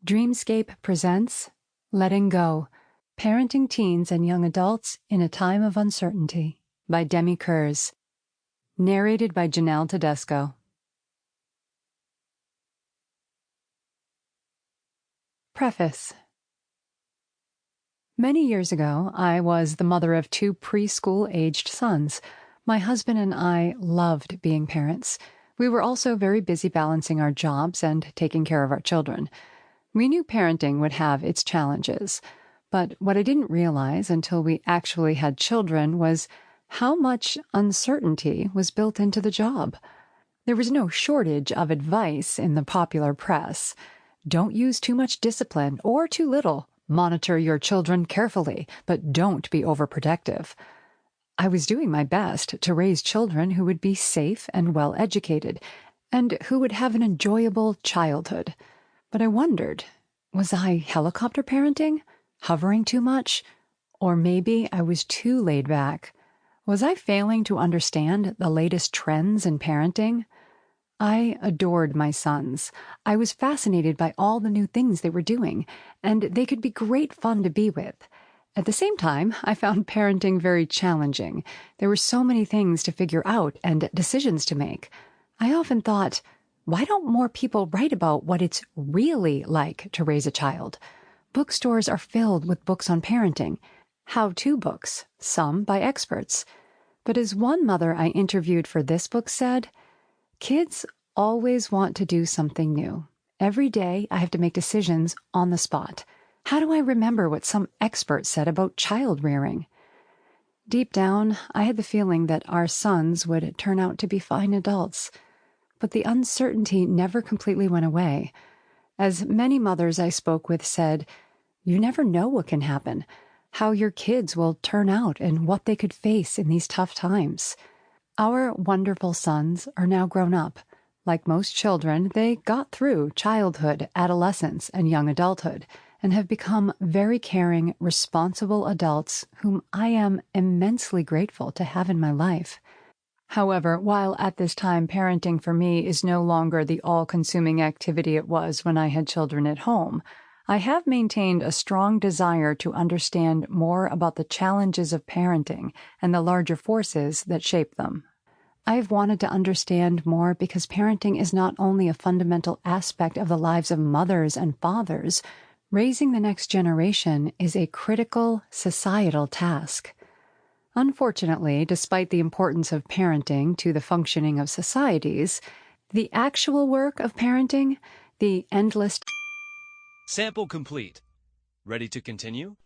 Dreamscape presents Letting Go, Parenting Teens and Young Adults in a Time of Uncertainty by Demie Kurz. Narrated by Janelle Tedesco. Preface. Many years ago, I was the mother of 2 preschool-aged sons. My husband and I loved being parents. We were also very busy balancing our jobs and taking care of our children. We knew parenting would have its challenges, but what I didn't realize until we actually had children was how much uncertainty was built into the job. There was no shortage of advice in the popular press. Don't use too much discipline or too little. Monitor your children carefully, but don't be overprotective. I was doing my best to raise children who would be safe and well-educated, and who would have an enjoyable childhood. But I wondered, was I helicopter parenting? Hovering too much? Or maybe I was too laid back. Was I failing to understand the latest trends in parenting? I adored my sons. I was fascinated by all the new things they were doing, and they could be great fun to be with. At the same time, I found parenting very challenging. There were so many things to figure out and decisions to make. I often thought, why don't more people write about what it's really like to raise a child? Bookstores are filled with books on parenting, how-to books, some by experts. But as one mother I interviewed for this book said, kids always want to do something new. Every day I have to make decisions on the spot. How do I remember what some expert said about child rearing? Deep down, I had the feeling that our sons would turn out to be fine adults. But the uncertainty never completely went away. As many mothers I spoke with said, you never know what can happen, how your kids will turn out and what they could face in these tough times. Our wonderful sons are now grown up. Like most children, they got through childhood, adolescence, and young adulthood, and have become very caring, responsible adults whom I am immensely grateful to have in my life. However, while at this time parenting for me is no longer the all-consuming activity it was when I had children at home, I have maintained a strong desire to understand more about the challenges of parenting and the larger forces that shape them. I have wanted to understand more because parenting is not only a fundamental aspect of the lives of mothers and fathers. Raising the next generation is a critical societal task. Unfortunately, despite the importance of parenting to the functioning of societies, the actual work of parenting, the endless... Sample complete. Ready to continue?